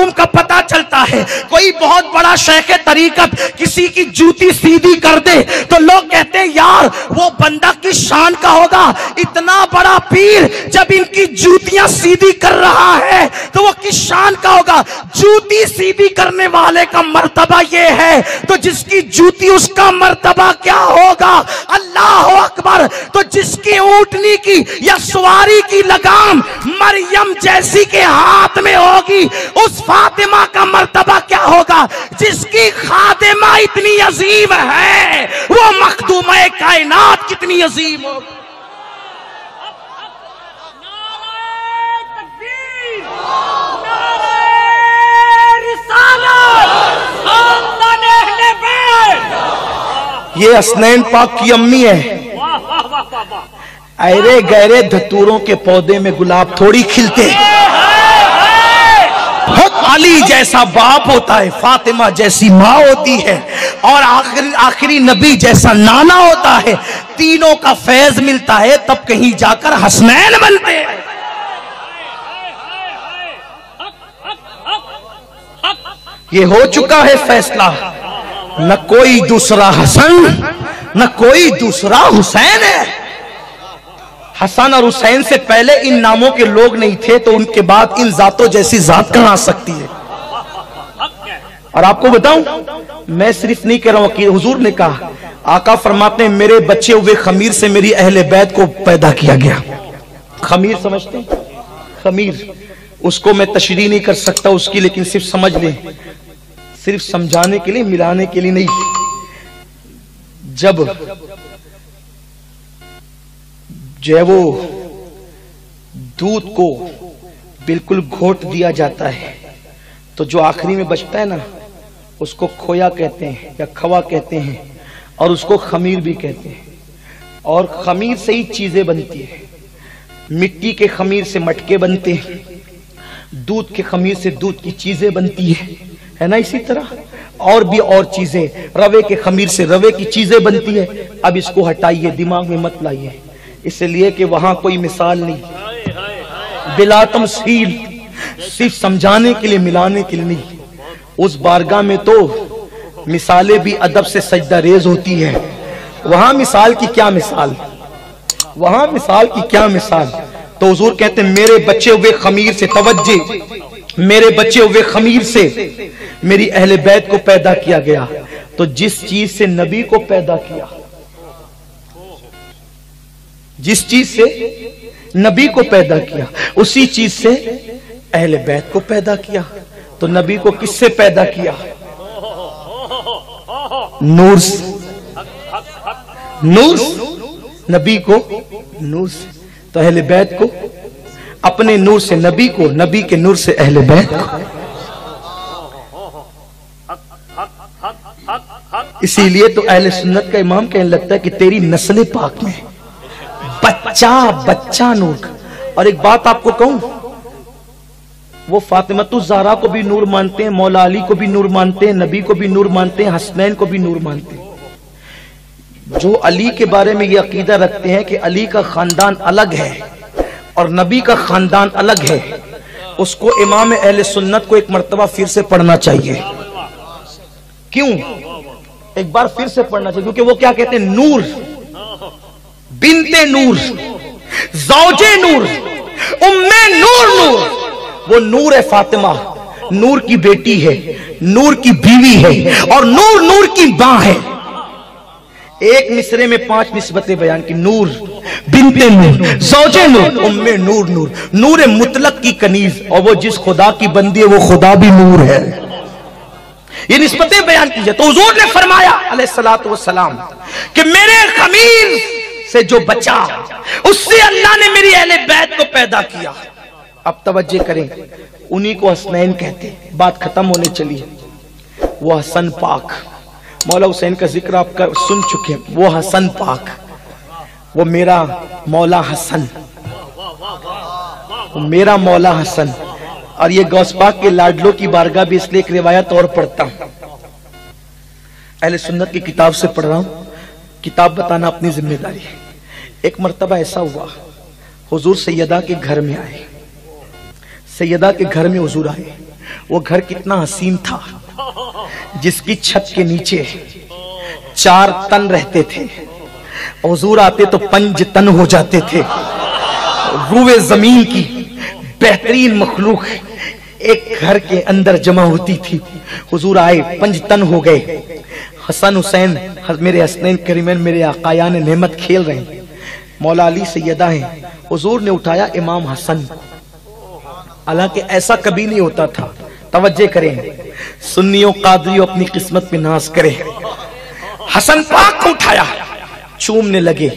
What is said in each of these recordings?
मखदूम का पता चलता है। कोई बहुत बड़ा शेख तरीकत किसी की जूती सीधी कर दे तो लोग कहते हैं यार वो बंदा की शान का होगा, इतना बड़ा पीर जब इनकी जूतियां सीधी कर रहा है तो वो किस शान का होगा। जूती सीधी करने वाले का मर्तबा ये है तो जिसकी जूती उसका मर्तबा क्या होगा। अल्लाह अकबर। तो जिसकी ऊंटनी की या सवारी की लगाम मरियम जैसी के हाथ में होगी उस फातिमा का मर्तबा क्या होगा। जिसकी खातिमा इतनी अजीम है वो मखदूम-ए कायनात कितनी अजीम होगी। ये हसनैन पाक की अम्मी है। अरे गहरे धतूरों के पौधे में गुलाब थोड़ी खिलते। अली जैसा बाप होता है, फातिमा जैसी माँ होती है और आखिरी नबी जैसा नाना होता है। तीनों का फैज मिलता है तब कहीं जाकर हसनैन बनते हैं। ये हो चुका है फैसला, न कोई दूसरा हसन न कोई दूसरा हुसैन है। हसन और हुसैन से पहले इन नामों के लोग नहीं थे तो उनके बाद इन जातों जैसी जात कहां आ सकती है। और आपको बताऊं, मैं सिर्फ नहीं कह रहा हूं कि हुजूर ने कहा, आका फरमाते हैं मेरे बच्चे हुए खमीर से मेरी अहले बैत को पैदा किया गया। खमीर समझते हैं? खमीर उसको मैं तशरीह नहीं कर सकता उसकी, लेकिन सिर्फ समझ लें, सिर्फ समझाने के लिए, मिलाने के लिए नहीं। जब जो है वो दूध को बिल्कुल घोट दिया जाता है तो जो आखिरी में बचता है ना उसको खोया कहते हैं या खवा कहते हैं और उसको खमीर भी कहते हैं। और खमीर से ही चीजें बनती है। मिट्टी के खमीर से मटके बनते हैं, दूध के खमीर से दूध की चीजें बनती है ना। इसी तरह और भी और चीजें, रवे के खमीर से रवे की चीजें बनती है। अब इसको हटाइए, दिमाग में मत लाइए, इसलिए कि वहां कोई मिसाल नहीं, बिला तमसील, सिर्फ समझाने के लिए, मिलाने के लिए नहीं। उस बारगाह में तो मिसालें भी अदब से सजदा रेज होती है। वहां मिसाल की क्या मिसाल, वहां मिसाल की क्या मिसाल। तो हुजूर कहते हैं मेरे बच्चे हुए खमीर से, तवज्जे, मेरे बच्चे हुए खमीर से मेरी अहले बैत को पैदा किया गया। तो जिस चीज से नबी को पैदा किया, जिस चीज से नबी को पैदा किया उसी चीज से अहले बैत को पैदा किया। तो नबी को किससे पैदा किया? नूर से। नूर नबी को नूर से, तो अहले बैत को अपने नूर से नबी को, नबी के नूर से अहले बैत को। इसीलिए तो अहले सुन्नत का इमाम कहने लगता है कि तेरी नस्ल पाक में बच्चा बच्चा नूर। और एक बात आपको कहूं, वो फातिमतुज़ ज़हरा को भी नूर मानते हैं, मौला अली को भी नूर मानते हैं, नबी को भी नूर मानते हैं, हसनैन को भी नूर मानते हैं। जो अली के बारे में ये अकीदा रखते हैं कि अली का खानदान अलग है और नबी का खानदान अलग है, उसको इमाम अहले सुन्नत को एक मर्तबा फिर से पढ़ना चाहिए। क्यों? एक बार फिर से पढ़ना चाहिए, क्योंकि वो क्या कहते हैं, नूर, बिन्ते नूर, ज़ौजे नूर, उम्मे नूर, नूर, वो नूर है फातिमा, नूर की बेटी है, नूर की बीवी है और नूर नूर की मां है। एक मिसरे में 5 निस्बतें बयान की, नूर, बिन्ते नूर, ज़ौजे नूर, उम्मे नूर, नूर, नूर मुतलक की कनीज, और वो जिस खुदा की बंदी है वो खुदा भी नूर है। ये निस्बतें बयान की जाए तो हुजूर ने फरमाया अलैहिस्सलातु वस्सलाम कि मेरे खमीर से जो बचा उससे अल्लाह ने मेरी अहले बैत को पैदा किया। अब तवज्जो करें, उन्हीं को हसनैन कहते हैं। बात खत्म होने चली है। वो हसन पाक, मौला हुसैन का जिक्र आप सुन चुके हैं। वो हसन पाक, वो मेरा मौला हसन, वो मेरा मौला हसन। और ये गौस पाक के लाडलों की बारगाह भी इसलिए एक रिवायत और पढ़ता हूं, अहले सुन्नत की किताब से पढ़ रहा हूं, किताब बताना अपनी जिम्मेदारी है। एक मर्तबा ऐसा हुआ, हुजूर सैयदा के घर में आए, सैयदा के घर में हुजूर आए, وہ گھر کتنا حسین تھا، جس کی چھت کے نیچے 4 تن رہتے تھے، حضور آتے تو 5 تن ہو جاتے تھے۔ روئے زمین کی بہترین مخلوق ایک گھر کے اندر جمع ہوتی تھی۔ حضور آئے 5 تن ہو گئے، حسن حسین میرے حسنین کریمین میرے آقایان نعمت کھیل رہے ہیں، مولا علی سیدہ ہیں۔ حضور نے اٹھایا امام حسن کو، حالانکہ ایسا کبھی نہیں ہوتا تھا۔ توجہ کریں، سنیوں قادریوں اپنی قسمت میں ناز کریں۔ حسن پاک کو اٹھایا، چومنے لگے،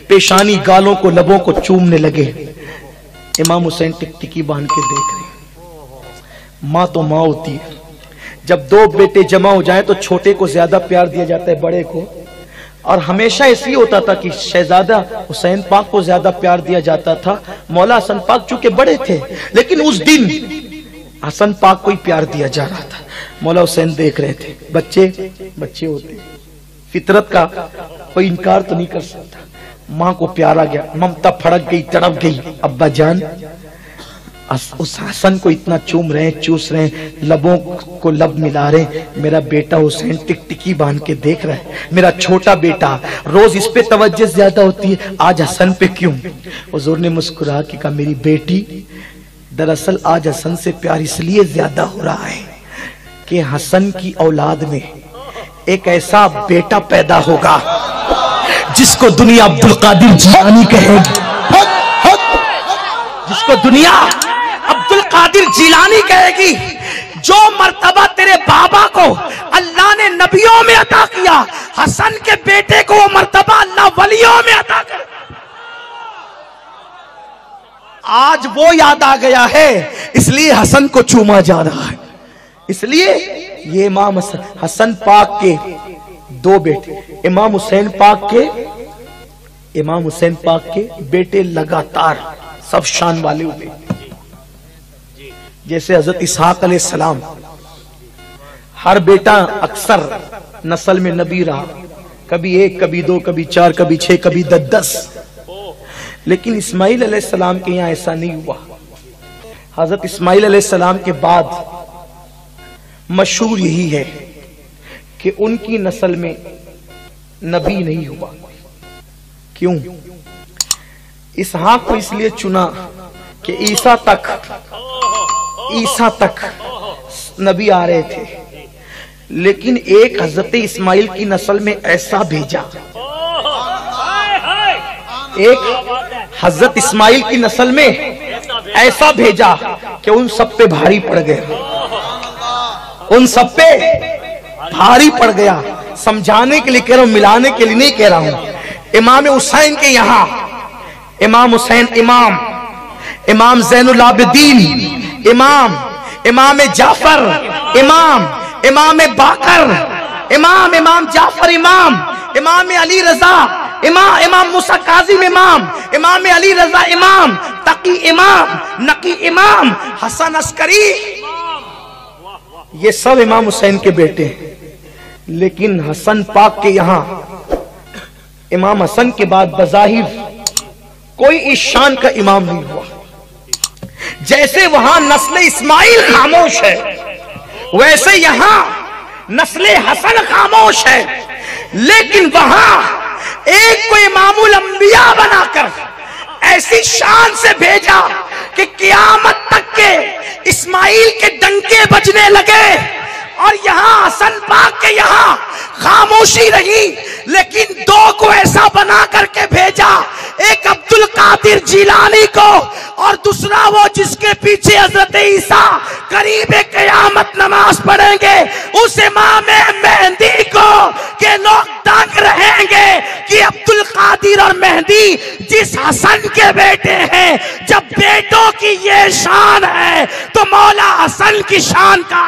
پیشانی گالوں کو لبوں کو چومنے لگے۔ امام حسین ٹک ٹکی باندھ کے دیکھ رہے ہیں۔ ماں تو ماں ہوتی ہے، جب 2 بیٹے جمع ہو جائیں تو چھوٹے کو زیادہ پیار دیا جاتا ہے بڑے کو، اور ہمیشہ اس لیے ہوتا تھا کہ شہزادہ حسین پاک کو زیادہ پیار دیا جاتا تھا۔ مولا حسن پاک چونکہ بڑے تھے، لیکن اس دن حسن پاک کو ہی پیار دیا جا رہا تھا۔ مولا حسین دیکھ رہے تھے، بچے ہوتے، فطرت کا کوئی انکار تو نہیں کر سکتا۔ ماں کو پیار آ گیا، ممتا پھڑک گئی، تڑپ گئی۔ ابا جان اس حسن کو اتنا چوم رہے ہیں، چوس رہے ہیں، لبوں کو لب ملا رہے ہیں۔ میرا بیٹا حسین ٹک ٹکی باندھ کے دیکھ رہا ہے، میرا چھوٹا بیٹا، روز اس پہ توجہ زیادہ ہوتی ہے، آج حسن پہ کیوں؟ حضور نے مسکرا کے کہا میری بیٹی، دراصل آج حسن سے پیار اس لیے زیادہ ہو رہا ہے کہ حسن کی اولاد میں ایک ایسا بیٹا پیدا ہوگا جس کو دنیا عبدالقادر جیلانی کہے گی، جس کو دنیا عبدالقادر جیلانی کہے گی۔ جو مرتبہ تیرے بابا کو اللہ نے نبیوں میں عطا کیا، حسن کے بیٹے کو وہ مرتبہ اللہ ولیوں میں عطا کر۔ آج وہ یاد آ گیا ہے، اس لیے حسن کو چوما جا رہا ہے۔ اس لیے یہ امام حسن پاک کے 2 بیٹے، امام حسین پاک کے بیٹے لگاتار سب شان والے ہوئے، جیسے حضرت اسحاق علیہ السلام، ہر بیٹا اکثر نسل میں نبی رہا، کبھی 1 کبھی 2 کبھی 4 کبھی 6 کبھی 10، لیکن اسماعیل علیہ السلام کے یہاں ایسا نہیں ہوا۔ حضرت اسماعیل علیہ السلام کے بعد مشہور یہی ہے کہ ان کی نسل میں نبی نہیں ہوا۔ کیوں؟ اسحاق کو اس لیے چنا کہ عیسیٰ تک نبی آ رہے تھے، لیکن ایک حضرت اسماعیل کی نسل میں ایسا بھیجا، ایک حضرت اسماعیل کی نسل میں ایسا بھیجا کہ ان سب پہ بھاری پڑ گیا، ان سب پہ بھاری پڑ گیا۔ سمجھانے کے لیے کہہ رہا ہوں، ملانے کے لیے نہیں کہہ رہا ہوں۔ امام حسین کے یہاں امام حسین، امام زین العابدین، امام جعفر، امام باقر، امام جعفر، امام علی رضا، امام موسیٰ کاظم، امام علی رضا، امام تقی، امام نقی، امام حسن عسکری، یہ سب امام حسین کے بیٹے ہیں۔ لیکن حسن پاک کے یہاں امام حسن کے بعد بظاہر کوئی اس شان کا امام نہیں ہوا۔ جیسے وہاں نسل اسماعیل خاموش ہے، ویسے یہاں نسل حسن خاموش ہے، لیکن وہاں ایک کو امام الانبیاء بنا کر ایسی شان سے بھیجا کہ قیامت تک کے اسماعیل کے ڈنکے بجنے لگے، اور یہاں حسن پاک کے یہاں خاموشی رہی، لیکن 2 کو ایسا بنا کر کے بھیجا، ایک عبدالقادر جیلانی کو، اور دوسرا وہ جس کے پیچھے حضرت عیسیٰ قریب قیامت نماز پڑھیں گے، اس امام مہدی کو، کہ لوگ دنگ رہیں گے کہ عبدالقادر اور مہدی جس حسن کے بیٹے ہیں، جب بیٹوں کی یہ شان ہے تو مولا حسن کی شان کا